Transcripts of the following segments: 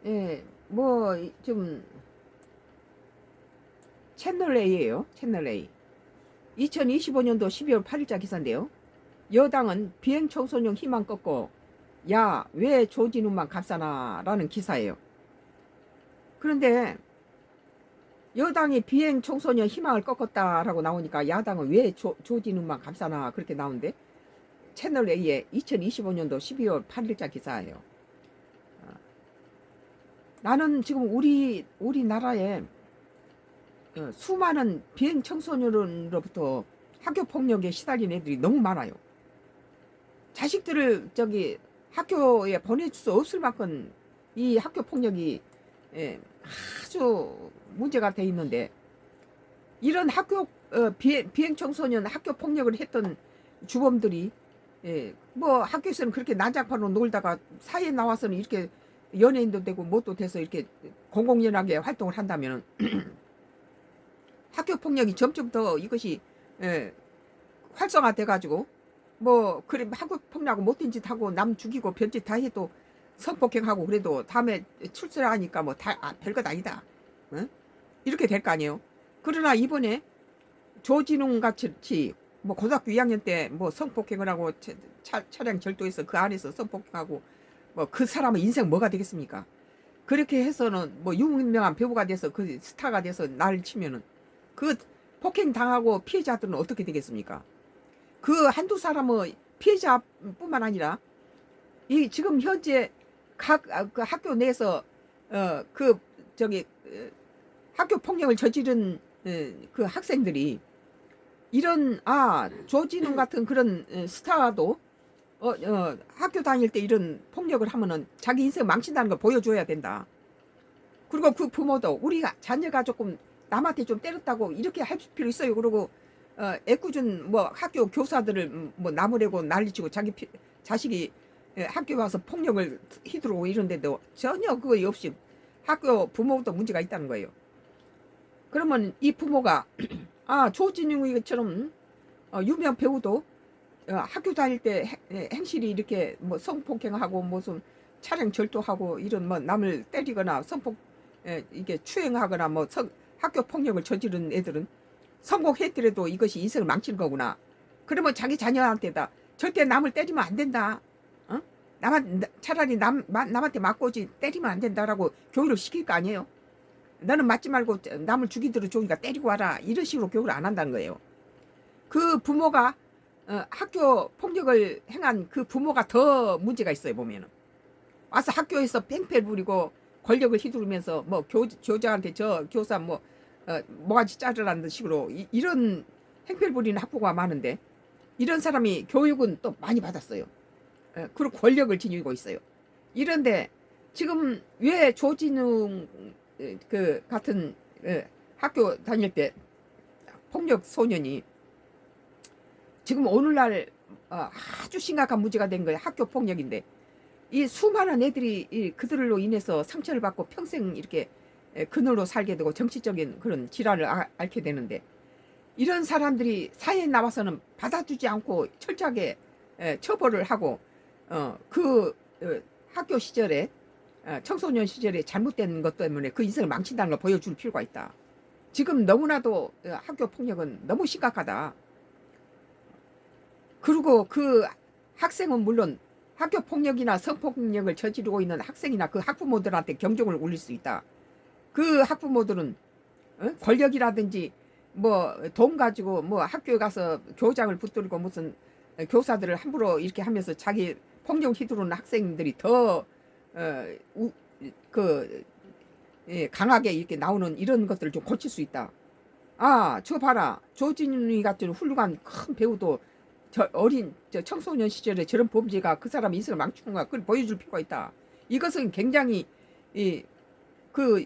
예, 뭐 좀 채널 A예요. 채널 A. 2025년도 12월 8일자 기사인데요. 여당은 비행 청소년 희망 꺾고 야, 왜 조진우만 값사나라는 기사예요. 그런데 여당이 비행 청소년 희망을 꺾었다라고 나오니까 야당은 왜 조진우만 값사나 그렇게 나오는데 채널 A의 2025년도 12월 8일자 기사예요. 나는 지금 우리나라에 수많은 비행 청소년으로부터 학교 폭력에 시달린 애들이 너무 많아요. 자식들을 학교에 보내줄 수 없을 만큼 이 학교 폭력이 아주 문제가 돼 있는데 이런 비행 청소년 학교 폭력을 했던 주범들이 뭐 학교에서는 그렇게 난장판으로 놀다가 사회에 나와서는 이렇게 연예인도 되고 뭣도 돼서 이렇게 공공연하게 활동을 한다면 학교 폭력이 점점 더 이것이 활성화돼 가지고 뭐 그래 학교 폭력하고 못된 짓 하고 남 죽이고 별짓 다 해도 성폭행하고 그래도 다음에 출세하니까 뭐 다 별것 아니다. 응? 이렇게 될 거 아니에요. 그러나 이번에 조진웅 같이 뭐 고등학교 2학년 때 뭐 성폭행을 하고 차량 절도해서 그 안에서 성폭행하고 뭐 그 사람의 인생 뭐가 되겠습니까? 그렇게 해서는 뭐 유명한 배우가 돼서 그 스타가 돼서 날 치면은 그 폭행 당하고 피해자들은 어떻게 되겠습니까? 그 한두 사람의 피해자뿐만 아니라 이 지금 현재 그 학교 내에서 그 저기 학교 폭력을 저지른 그 학생들이 이런 조진웅 같은 그런 스타도 학교 다닐 때 이런 폭력을 하면은 자기 인생 망친다는 걸 보여줘야 된다. 그리고 그 부모도 우리 자녀가 조금 남한테 좀 때렸다고 이렇게 할 필요 있어요. 그리고 애꿎은 뭐 학교 교사들을 뭐 나무래고 난리치고 자식이 학교 와서 폭력을 휘두르고 이런데도 전혀 그거 없이 학교 부모도 문제가 있다는 거예요. 그러면 이 부모가 조진웅이처럼 유명 배우도 학교 다닐 때 행실이 이렇게 뭐 성폭행하고 무슨 차량 절도하고 이런 뭐 남을 때리거나 이게 추행하거나 뭐 학교 폭력을 저지른 애들은 성공했더라도 이것이 인생을 망치는 거구나. 그러면 자기 자녀한테다 절대 남을 때리면 안 된다. 어? 차라리 남한테 맞고지 때리면 안 된다라고 교육을 시킬 거 아니에요. 너는 맞지 말고 남을 죽이도록 좋으니까 때리고 와라. 이런 식으로 교육을 안 한다는 거예요. 그 부모가 학교 폭력을 행한 그 부모가 더 문제가 있어요. 보면은 와서 학교에서 팽패 부리고 권력을 휘두르면서 뭐 교장한테 저 교사 뭐 뭐가지 자르라는 식으로 이런 행패를 부리는 학부모가 많은데 이런 사람이 교육은 또 많이 받았어요. 그리고 권력을 지니고 있어요. 이런데 지금 왜 조진웅 그 같은 학교 다닐 때 폭력 소년이 지금 오늘날 아주 심각한 문제가 된 거예요. 학교 폭력인데 이 수많은 애들이 그들로 인해서 상처를 받고 평생 이렇게 그늘로 살게 되고 정치적인 그런 질환을 앓게 되는데 이런 사람들이 사회에 나와서는 받아주지 않고 철저하게 처벌을 하고 그 학교 시절에 청소년 시절에 잘못된 것 때문에 그 인생을 망친다는 걸 보여줄 필요가 있다. 지금 너무나도 학교 폭력은 너무 심각하다. 그리고 그 학생은 물론 학교 폭력이나 성폭력을 저지르고 있는 학생이나 그 학부모들한테 경종을 울릴 수 있다. 그 학부모들은 권력이라든지 뭐 돈 가지고 뭐 학교에 가서 교장을 붙들고 무슨 교사들을 함부로 이렇게 하면서 자기 폭력 휘두르는 학생들이 더 그 강하게 이렇게 나오는 이런 것들을 좀 고칠 수 있다. 저 봐라. 조진웅이 같은 훌륭한 큰 배우도 저 청소년 시절에 저런 범죄가 그 사람 인생을 망치는가 그걸 보여줄 필요가 있다. 이것은 굉장히 그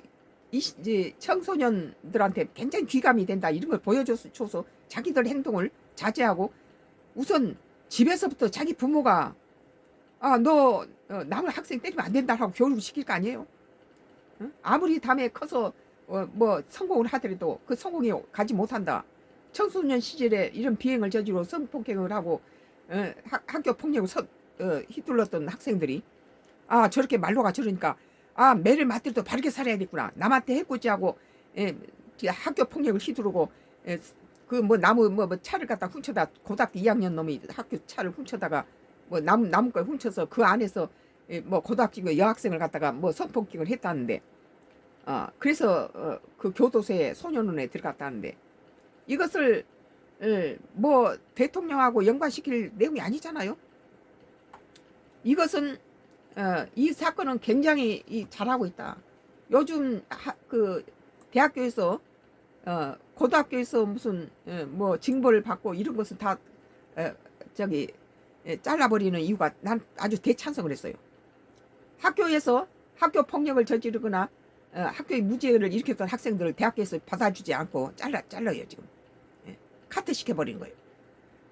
이제 청소년들한테 굉장히 귀감이 된다. 이런 걸 보여줘서 자기들 행동을 자제하고 우선 집에서부터 자기 부모가 너 남을 학생 때리면 안 된다라고 교육을 시킬 거 아니에요. 응? 아무리 다음에 커서 뭐 성공을 하더라도 그 성공이 가지 못한다. 청소년 시절에 이런 비행을 저지르고 성폭행을 하고 학교 폭력을 휘둘렀던 학생들이 저렇게 말로가 저러니까 아, 매를 맞들도 바르게 살아야겠구나. 남한테 해코지하고 학교 폭력을 휘두르고 그 뭐 나무 뭐 차를 갖다 훔쳐다 고등학교 2학년 놈이 학교 차를 훔쳐다가 뭐 나무 걸 훔쳐서 그 안에서 뭐 고등학교 여학생을 갖다가 뭐 성폭행을 했다는데 그래서 그 교도소에 소년원에 들어갔다는데 이것을 뭐 대통령하고 연관시킬 내용이 아니잖아요. 이것은 이 사건은 굉장히 잘하고 있다. 요즘 그 대학교에서 고등학교에서 무슨 뭐 징벌을 받고 이런 것은 다 저기 잘라버리는 이유가 난 아주 대찬성을 했어요. 학교에서 학교 폭력을 저지르거나 학교의 무죄를 일으켰던 학생들을 대학교에서 받아주지 않고 잘라요 지금. 카트 시켜버리는 거예요.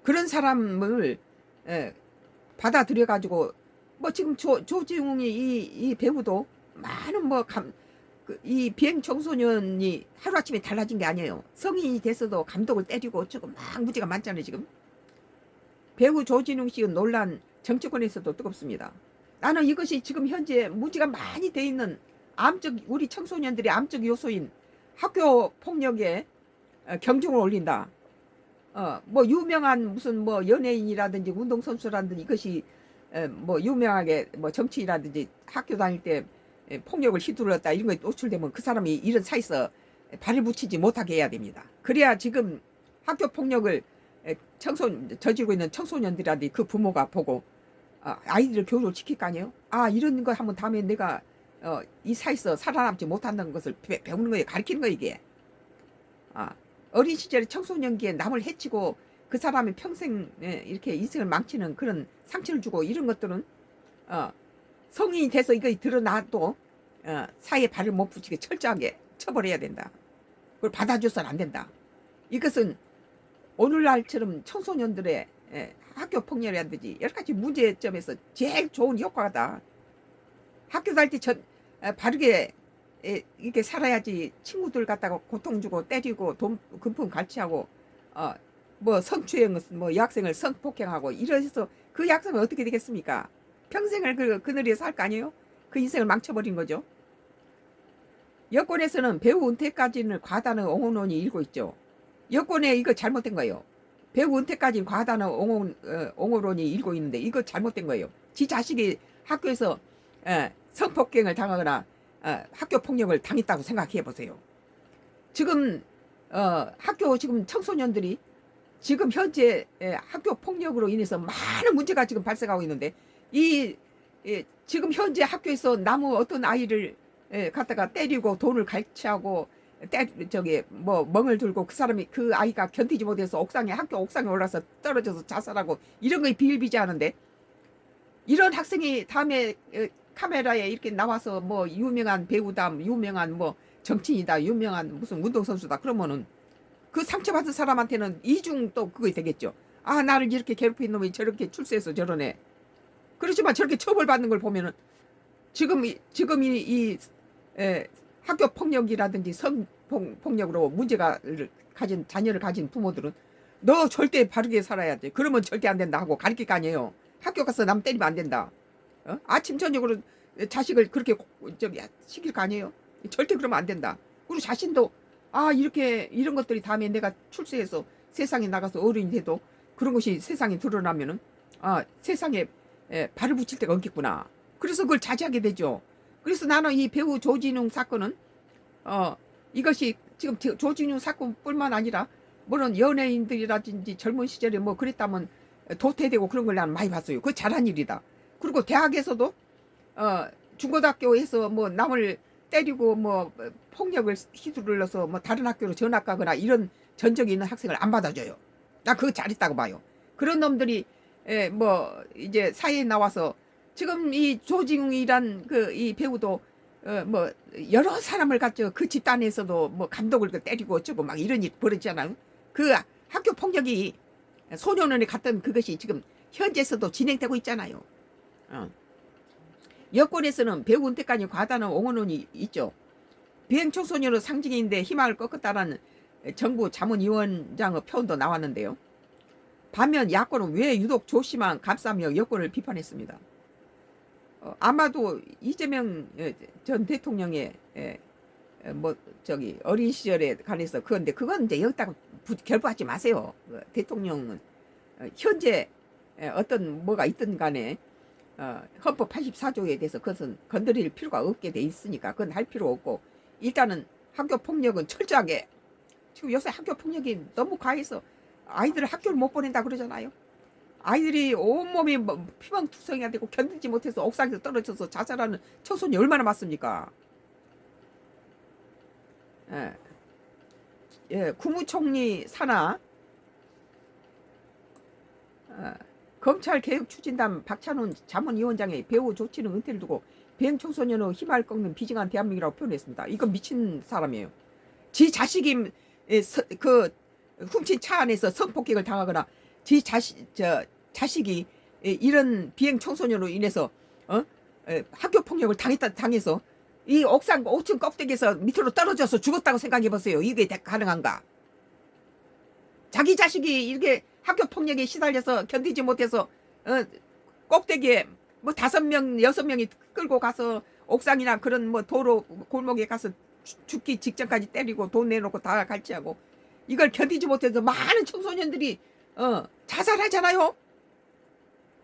그런 사람을 받아들여 가지고 뭐 지금 조지웅이 이 배우도 많은 뭐 이 비행 청소년이 하루아침에 달라진 게 아니에요. 성인이 됐어도 감독을 때리고 어쩌고 막 무죄가 많잖아요 지금. 배우 조진웅 씨 논란 정치권에서도 뜨겁습니다. 나는 이것이 지금 현재 무죄가 많이 돼 있는 우리 청소년들의 암적 요소인 학교 폭력에 경중을 올린다. 뭐 유명한 무슨 뭐 연예인이라든지 운동선수라든지 이것이 뭐 유명하게 뭐 정치인이라든지 학교 다닐 때 폭력을 휘둘렀다 이런 거에 노출되면 그 사람이 이런 사이에서 발을 붙이지 못하게 해야 됩니다. 그래야 지금 학교 폭력을 저지르고 있는 청소년들이라든지 그 부모가 보고 아이들을 교육을 시킬 거 아니에요. 이런 거 하면 다음에 내가 이 사이에서 살아남지 못한다는 것을 배우는 거예요. 가르치는 거예요 이게. 어린 시절에 청소년기에 남을 해치고 그 사람이 평생 이렇게 인생을 망치는 그런 상처를 주고 이런 것들은 성인이 돼서 이거 드러나도 사회에 발을 못 붙이게 철저하게 처벌해야 된다. 그걸 받아줘서는 안 된다. 이것은 오늘날처럼 청소년들의 학교 폭력이라든지 여러 가지 문제점에서 제일 좋은 효과다. 학교 다닐 때 바르게 이렇게 살아야지 친구들 갖다가 고통 주고 때리고 돈 금품 갈취하고 뭐 성추행 뭐 여학생을 성폭행하고 이래서 그 여학생은 어떻게 되겠습니까? 평생을 그늘에 살 거 아니에요? 그 인생을 망쳐버린 거죠. 여권에서는 배우 은퇴까지는 과다는 옹호론이 일고 있죠. 여권에 이거 잘못된 거예요. 배우 은퇴까지는 과다는 옹호론이 일고 있는데 이거 잘못된 거예요. 지 자식이 학교에서 성폭행을 당하거나 학교 폭력을 당했다고 생각해 보세요. 지금 학교 지금 청소년들이 지금 현재 학교 폭력으로 인해서 많은 문제가 지금 발생하고 있는데 지금 현재 학교에서 어떤 아이를 갖다가 때리고 돈을 갈취하고 뭐 멍을 들고 그 아이가 견디지 못해서 학교 옥상에 올라서 떨어져서 자살하고 이런 거에 비일비재하는데 이런 학생이 다음에 카메라에 이렇게 나와서 뭐 유명한 배우다, 유명한 뭐 정치인이다, 유명한 무슨 운동선수다 그러면은 그 상처받은 사람한테는 이중 또 그거 되겠죠. 나를 이렇게 괴롭힌 놈이 저렇게 출세해서 저러네. 그렇지만 저렇게 처벌받는 걸 보면은 지금 이 학교 폭력이라든지 성폭력으로 문제가 가진 자녀를 가진 부모들은 너 절대 바르게 살아야 돼. 그러면 절대 안 된다 하고 가르칠 거 아니에요. 학교 가서 남 때리면 안 된다. 아침 저녁으로 자식을 그렇게 시킬 거 아니에요. 절대 그러면 안 된다. 그리고 자신도 이렇게 이런 것들이 다음에 내가 출세해서 세상에 나가서 어른이 돼도 그런 것이 세상에 드러나면은 세상에 발을 붙일 데가 없겠구나. 그래서 그걸 자제하게 되죠. 그래서 나는 이 배우 조진웅 사건은 이것이 지금 조진웅 사건뿐만 아니라 물론 연예인들이라든지 젊은 시절에 뭐 그랬다면 도태되고 그런 걸 나는 많이 봤어요. 그거 잘한 일이다. 그리고 대학에서도 중고등학교에서 뭐 남을 때리고 뭐 폭력을 휘둘러서 뭐 다른 학교로 전학 가거나 이런 전적이 있는 학생을 안 받아줘요. 나 그거 잘했다고 봐요. 그런 놈들이 뭐 이제 사회에 나와서 지금 이 조징웅이란 이 배우도 뭐 여러 사람을 갖죠. 그 집단에서도 뭐 감독을 때리고 어쩌고 막 이런 일 벌어지잖아요. 그 학교 폭력이 소년원에 갔던 그것이 지금 현재에서도 진행되고 있잖아요. 여권에서는 배우 은퇴까지 과다는 옹호론이 있죠. 비행 청소년으로 상징인데 희망을 꺾었다라는 정부 자문위원장의 표현도 나왔는데요. 반면 야권은 왜 유독 조심한 감싸며 여권을 비판했습니다. 아마도 이재명 전 대통령의 뭐 저기 어린 시절에 관해서 그건데 그건 이제 여기다가 결부하지 마세요. 대통령은 현재 어떤 뭐가 있든 간에 헌법 84조에 대해서 그것은 건드릴 필요가 없게 돼 있으니까 그건 할 필요 없고 일단은 학교 폭력은 철저하게 지금 요새 학교 폭력이 너무 과해서 아이들을 학교를 못 보낸다 그러잖아요. 아이들이 온몸이 뭐 피멍투성이가 되고 견디지 못해서 옥상에서 떨어져서 자살하는 청소년이 얼마나 많습니까? 예, 국무총리 산하 검찰개혁추진단 박찬훈 자문위원장의 배후 조치는 은퇴를 두고 비행 청소년 후 희망을 꺾는 비정한 대한민국이라고 표현했습니다. 이건 미친 사람이에요. 지 자식이 그 훔친 차 안에서 성폭행을 당하거나 지 자식이 이런 비행 청소년으로 인해서 학교 폭력을 당해서 이 옥상 5층 꼭대기에서 밑으로 떨어져서 죽었다고 생각해 보세요. 이게 가능한가? 자기 자식이 이렇게 학교 폭력에 시달려서 견디지 못해서 꼭대기에 뭐 5명, 6명이 끌고 가서 옥상이나 그런 뭐 도로 골목에 가서 죽기 직전까지 때리고 돈 내놓고 다 갈취하고 이걸 견디지 못해서 많은 청소년들이 자살하잖아요.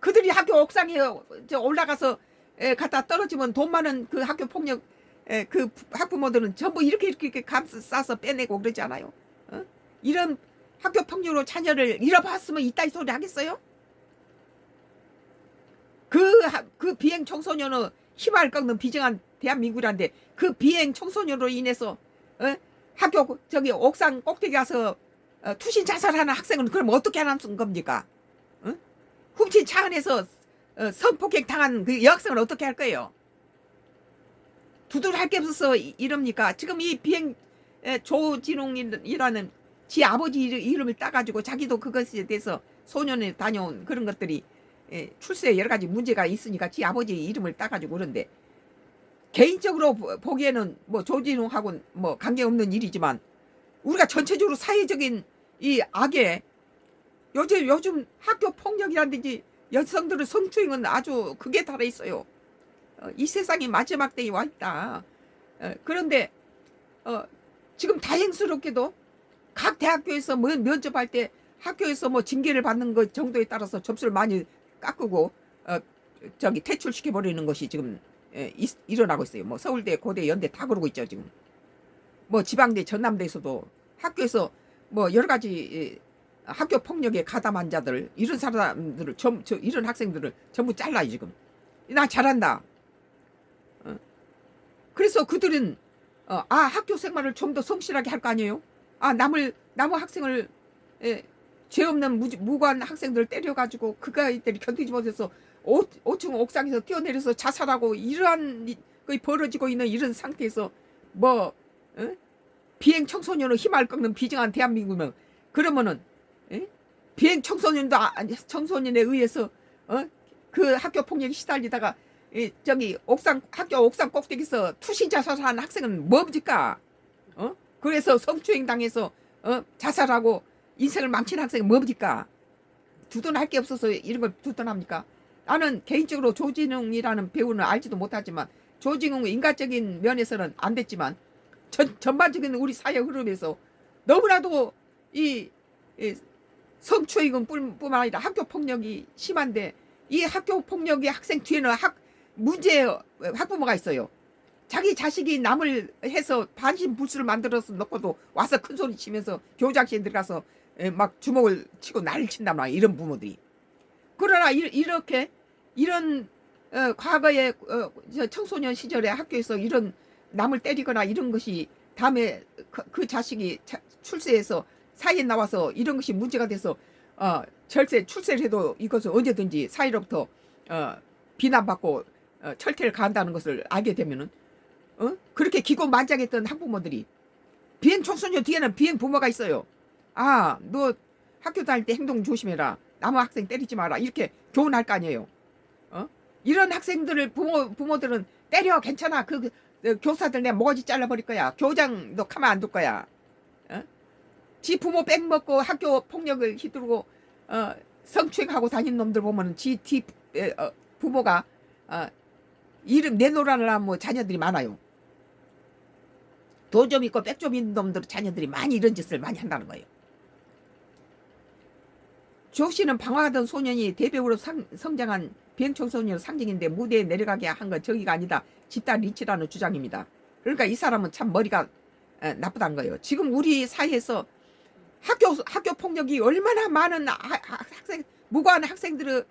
그들이 학교 옥상에 올라가서 갖다 떨어지면 돈 많은 그 학교 폭력 그 학부모들은 전부 이렇게 감 싸서 빼내고 그러지 않아요. 이런 학교 폭력으로 자녀를 잃어봤으면 이따위 소리 하겠어요? 그 비행 청소년의 희망을 꺾는 비정한 대한민국이란데 그 비행 청소년으로 인해서 학교 저기 옥상 꼭대기 가서 투신 자살하는 학생은 그럼 어떻게 하는 겁니까? 훔친 차 안에서 성폭행 당한 그 여학생을 어떻게 할 거예요? 두들할 게 없어서 이럽니까? 지금 이 비행 조진웅이라는 지 아버지 이름을 따가지고 자기도 그것에 대해서 소년에 다녀온 그런 것들이 출세에 여러 가지 문제가 있으니까 지 아버지 이름을 따가지고 그런데 개인적으로 보기에는 뭐 조진웅하고는 뭐 관계없는 일이지만 우리가 전체적으로 사회적인 이 악에 요즘 학교 폭력이라든지 여성들의 성추행은 아주 극에 달해 있어요. 이 세상이 마지막 때에 와 있다. 그런데 지금 다행스럽게도 각 대학교에서 뭐 면접할 때 학교에서 뭐 징계를 받는 것 정도에 따라서 점수를 많이 깎고 저기 퇴출시켜 버리는 것이 지금 일어나고 있어요. 뭐 서울대, 고대, 연대 다 그러고 있죠 지금. 뭐 지방대, 전남대에서도 학교에서 뭐 여러 가지 학교 폭력에 가담한 자들 이런 사람들을 이런 학생들을 전부 잘라요 지금. 나 잘한다. 그래서 그들은 학교 생활을 좀 더 성실하게 할 거 아니에요? 남의 학생을 죄 없는 무관 학생들을 때려가지고 그가들이 견디지 못해서 5층 옥상에서 뛰어내려서 자살하고 이러한 거 벌어지고 있는 이런 상태에서 뭐 비행 청소년을 희망을 꺾는 비정한 대한민국이면 그러면은 비행 청소년에 의해서 그 학교 폭력에 시달리다가 저기 학교 옥상 꼭대기에서 투신 자살하는 학생은 뭡니까? 그래서 성추행 당해서 자살하고 인생을 망친 학생은 뭡니까? 두둔할 게 없어서 이런 걸 두둔합니까? 나는 개인적으로 조진웅이라는 배우는 알지도 못하지만 조진웅 인간적인 면에서는 안 됐지만 전반적인 우리 사회 흐름에서 너무나도 이 성추행은 뿐만 아니라 학교 폭력이 심한데 이 학교 폭력이 학생 뒤에는 문제의 학부모가 있어요. 자기 자식이 남을 해서 반신불수를 만들어서 놓고도 와서 큰 소리 치면서 교장실에 들어가서 막 주먹을 치고 난리를 친단 말이야. 이런 부모들이. 그러나 이렇게 이런 과거에 청소년 시절에 학교에서 이런 남을 때리거나 이런 것이 다음에 그 자식이 출세해서 사회에 나와서 이런 것이 문제가 돼서 출세를 해도 이것을 언제든지 사회로부터 비난받고 철퇴를 가한다는 것을 알게 되면은 그렇게 기고만장했던 학부모들이 비행 청소년 뒤에는 비행 부모가 있어요. 너 학교 다닐 때 행동 조심해라. 남의 학생 때리지 마라. 이렇게 교훈할 거 아니에요. 이런 학생들을 부모들은 때려 괜찮아. 그 교사들 내가 모가지 잘라버릴 거야. 교장 너 가만 안 둘 거야. 지 부모 뺑 먹고 학교 폭력을 휘두르고 성추행하고 다니는 놈들 보면은 부모가 이름 내놓으라는 뭐 자녀들이 많아요. 돈 좀 있고 백 좀 있는 놈들 자녀들이 많이 이런 짓을 많이 한다는 거예요. 조씨는 방황하던 소년이 대배우로 성장한 비행청소년 상징인데 무대에 내려가게 한 건 저기가 아니다. 집단 리치라는 주장입니다. 그러니까 이 사람은 참 머리가 나쁘다는 거예요. 지금 우리 사회에서 학교 폭력이 얼마나 많은 학생 무고한 학생들을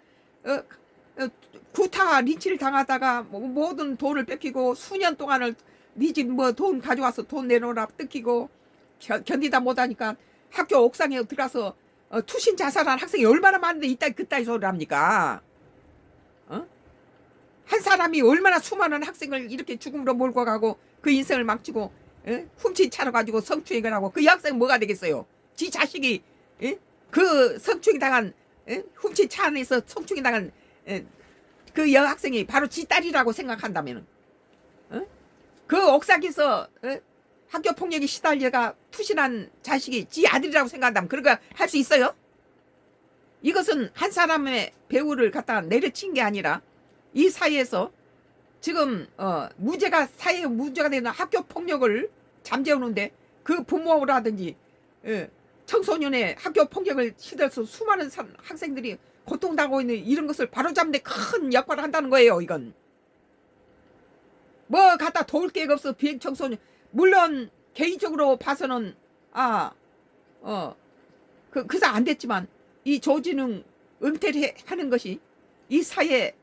구타 리치를 당하다가 모든 돈을 뺏기고 수년 동안을 네 집 뭐 돈 가져와서 돈 내놓으라 뜯기고 견디다 못하니까 학교 옥상에 들어가서 투신 자살한 학생이 얼마나 많은데 이따 그따위 소리를 합니까? 한 사람이 얼마나 수많은 학생을 이렇게 죽음으로 몰고 가고 그 인생을 망치고 훔친 차로 가지고 성추행을 하고 그 여학생 뭐가 되겠어요? 지 자식이 그 성추행 당한 훔친 차 안에서 성추행 당한 그 여학생이 바로 지 딸이라고 생각한다면 그 옥상에서 학교 폭력에 시달려가 투신한 자식이 지 아들이라고 생각한다면 그런 거 할 수 있어요? 이것은 한 사람의 배우를 갖다 내려친 게 아니라 이 사회에서 지금 사회에 문제가 되는 학교 폭력을 잠재우는데 그 부모라든지 청소년의 학교 폭력을 시들어서 수많은 학생들이 고통당하고 있는 이런 것을 바로잡는 데 큰 역할을 한다는 거예요. 이건 뭐 갖다 도울 게 없어. 비행 청소년 물론 개인적으로 봐서는 그사 안 됐지만 이 조진웅 은퇴를 하는 것이 이 사회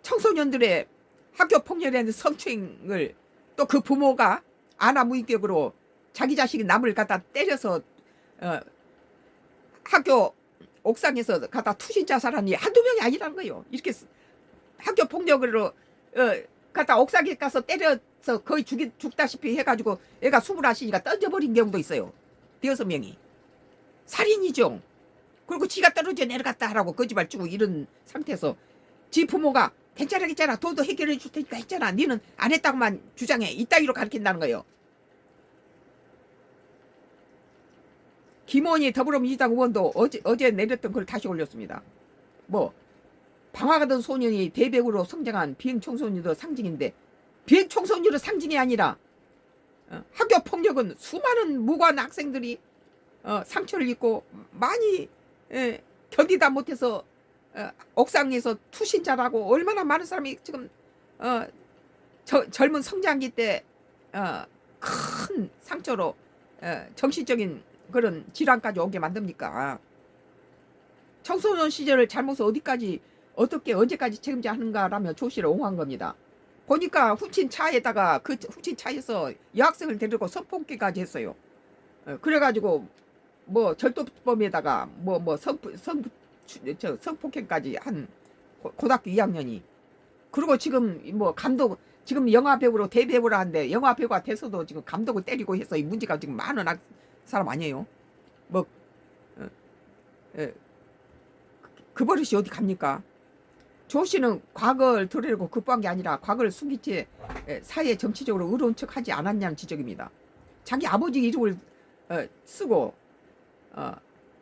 청소년들의 학교 폭력에 대한 성추행을 또 그 부모가 아나무인격으로 자기 자식이 남을 갖다 때려서 학교 옥상에서 갖다 투신 자살한 이 한두 명이 아니라는 거예요. 이렇게 학교 폭력으로 갖다 옥상에 가서 때려서 거의 죽다시피 해가지고 애가 숨을 하시니까 던져버린 경우도 있어요. 6명이 살인이죠. 그리고 지가 떨어져 내려갔다 하라고 거짓말 치고 이런 상태에서 지 부모가 괜찮아 돈도 해결해 줄 테니까 했잖아. 니는 안 했다고만 주장해. 이따위로 가르친다는 거예요. 김원희 더불어민주당 의원도 어제 내렸던 걸 다시 올렸습니다. 방황하던 소년이 대배우로 성장한 비행청소년도 상징인데 비행청소년도 상징이 아니라 학교 폭력은 수많은 무고한 학생들이 상처를 입고 많이 견디다 못해서 옥상에서 투신자라고 얼마나 많은 사람이 지금 젊은 성장기 때 큰 상처로 정신적인 그런 질환까지 오게 만듭니까? 청소년 시절을 잘못해서 어떻게 언제까지 책임져야 하는가라며 조 씨를 옹호한 겁니다. 보니까 훔친 차에다가 그 훔친 차에서 여학생을 데리고 성폭행까지 했어요. 그래가지고 절도범에다가 성폭행까지 한 고등학교 2학년이. 그리고 지금 감독 지금 영화 배우로 대배우라 하는데 영화 배우가 돼서도 지금 감독을 때리고 해서 이 문제가 지금 많은 사람 아니에요. 그 버릇이 어디 갑니까? 조 씨는 과거를 드러내고 급한 게 아니라 과거를 숨긴 채 사회 정치적으로 의로운 척 하지 않았냐는 지적입니다. 자기 아버지 이름을 쓰고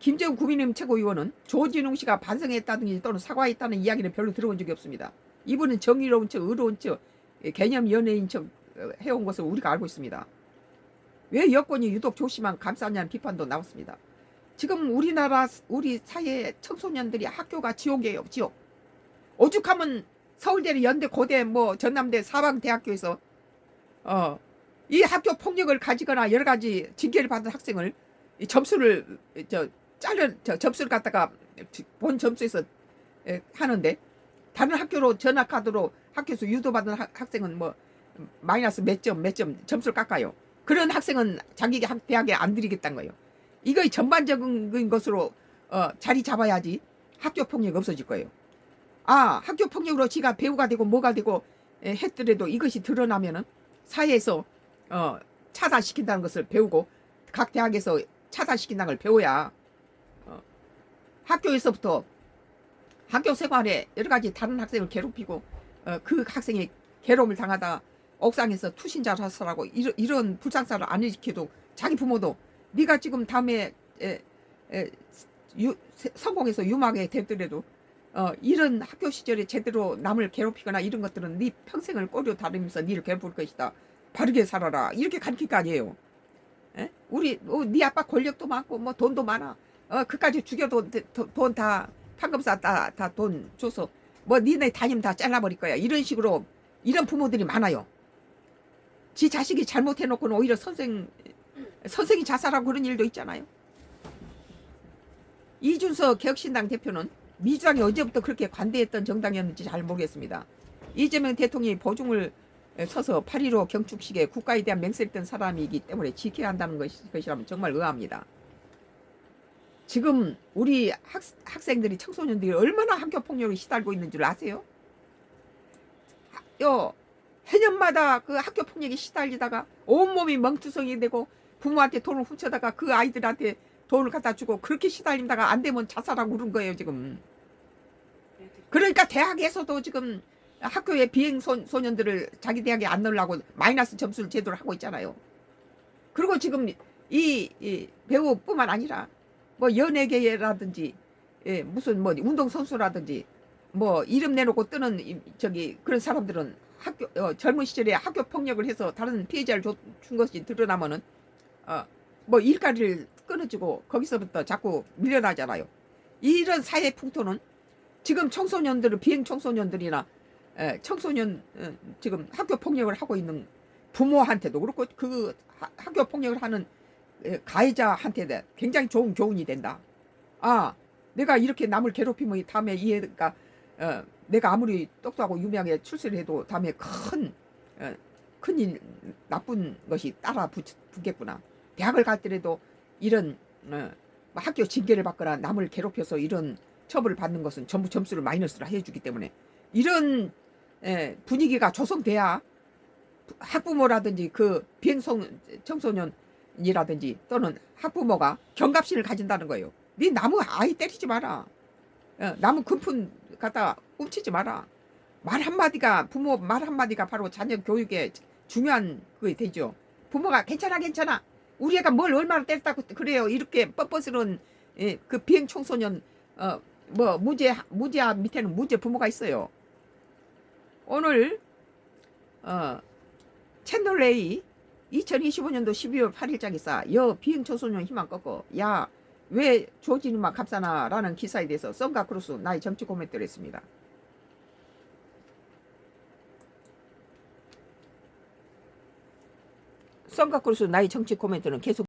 김재훈 국민의힘 최고위원은 조진웅 씨가 반성했다든지 또는 사과했다는 이야기는 별로 들어본 적이 없습니다. 이분은 정의로운 척, 의로운 척, 개념 연예인 척 해온 것을 우리가 알고 있습니다. 왜 여권이 유독 조 씨만 감싸냐는 비판도 나왔습니다. 지금 우리 사회 청소년들이 학교가 지옥이에요. 지옥. 오죽하면 서울대, 연대, 고대, 전남대, 사방대학교에서 이 학교 폭력을 가지거나 여러 가지 징계를 받은 학생을 이 점수를 점수를 갖다가 본 점수에서 하는데 다른 학교로 전학하도록 학교에서 유도받은 학생은 마이너스 몇 점 점수를 깎아요. 그런 학생은 자기 대학에 안 들이겠다는 거예요. 이거 전반적인 것으로 자리 잡아야지 학교 폭력이 없어질 거예요. 학교 폭력으로 지가 배우가 되고 뭐가 되고 했더라도 이것이 드러나면은 사회에서 차단시킨다는 것을 배우고 각 대학에서 차단시킨다는 걸 배워야 학교에서부터 학교 생활에 여러 가지 다른 학생을 괴롭히고 그 학생이 괴로움을 당하다 옥상에서 투신자 자살하고 이런 불상사를 안 일으켜도 자기 부모도 네가 지금 다음에 성공해서 유망하게 되더라도 이런 학교 시절에 제대로 남을 괴롭히거나 이런 것들은 네 평생을 꼬리로 다루면서 니를 괴롭힐 것이다. 바르게 살아라. 이렇게 가르칠 거 아니에요. 에? 네 아빠 권력도 많고 뭐 돈도 많아. 그까지 죽여도 돈 다 판검사 다 돈 줘서 뭐 니네 담임 다 잘라버릴 거야. 이런 식으로 이런 부모들이 많아요. 지 자식이 잘못해놓고는 오히려 선생이 자살하고 그런 일도 있잖아요. 이준석 개혁신당 대표는 민주당이 언제부터 그렇게 관대했던 정당이었는지 잘 모르겠습니다. 이재명 대통령이 보증을 서서 8.15 경축식에 국가에 대한 맹세했던 사람이기 때문에 지켜야 한다는 것이라면 정말 의아합니다. 지금 우리 학생들이 청소년들이 얼마나 학교폭력에 시달리고 있는 줄 아세요? 해년마다 그 학교폭력에 시달리다가 온몸이 멍투성이 되고 부모한테 돈을 훔쳐다가 그 아이들한테 돈을 갖다 주고 그렇게 시달린다가 안 되면 자살하고 그런 거예요 지금. 그러니까 대학에서도 지금 학교에 비행 소년들을 자기 대학에 안 넣으려고 마이너스 점수를 제도를 하고 있잖아요. 그리고 지금 이 배우뿐만 아니라 뭐 연예계라든지 무슨 뭐 운동선수라든지 뭐 이름 내놓고 뜨는 그런 사람들은 젊은 시절에 학교 폭력을 해서 다른 피해자를 준 것이 드러나면은 뭐 일가리를 끊어주고 거기서부터 자꾸 밀려나잖아요. 이런 사회 풍토는 지금 청소년들은 비행 청소년들이나 청소년 지금 학교 폭력을 하고 있는 부모한테도 그렇고 그 학교 폭력을 하는 가해자한테 굉장히 좋은 교훈이 된다. 내가 이렇게 남을 괴롭히면 다음에 이 애가 내가 아무리 똑똑하고 유명하게 출세를 해도 다음에 큰일 나쁜 것이 따라 붙겠구나. 대학을 갈 때라도 이런 학교 징계를 받거나 남을 괴롭혀서 이런 처벌을 받는 것은 전부 점수를 마이너스로 해주기 때문에 이런 분위기가 조성돼야 학부모라든지 그 비행 청소년이라든지 또는 학부모가 경각심을 가진다는 거예요. 네 나무 아이 때리지 마라. 나무 금품 갖다 훔치지 마라. 부모 말 한마디가 바로 자녀 교육에 중요한 그게 되죠. 부모가 괜찮아. 우리 애가 뭘 얼마나 때렸다고 그래요. 이렇게 뻔뻔스러운 그 비행 청소년 뭐 무죄 밑에는 무죄 부모가 있어요. 오늘 채널 A 2025년도 12월 8일장 있어. 비행 청소년 희망 꺾어. 야, 왜 조진우만 감싸나 라는 기사에 대해서 썬가 크루스 나의 정치 코멘트를 했습니다. 썬가 크루스 나의 정치 코멘트는 계속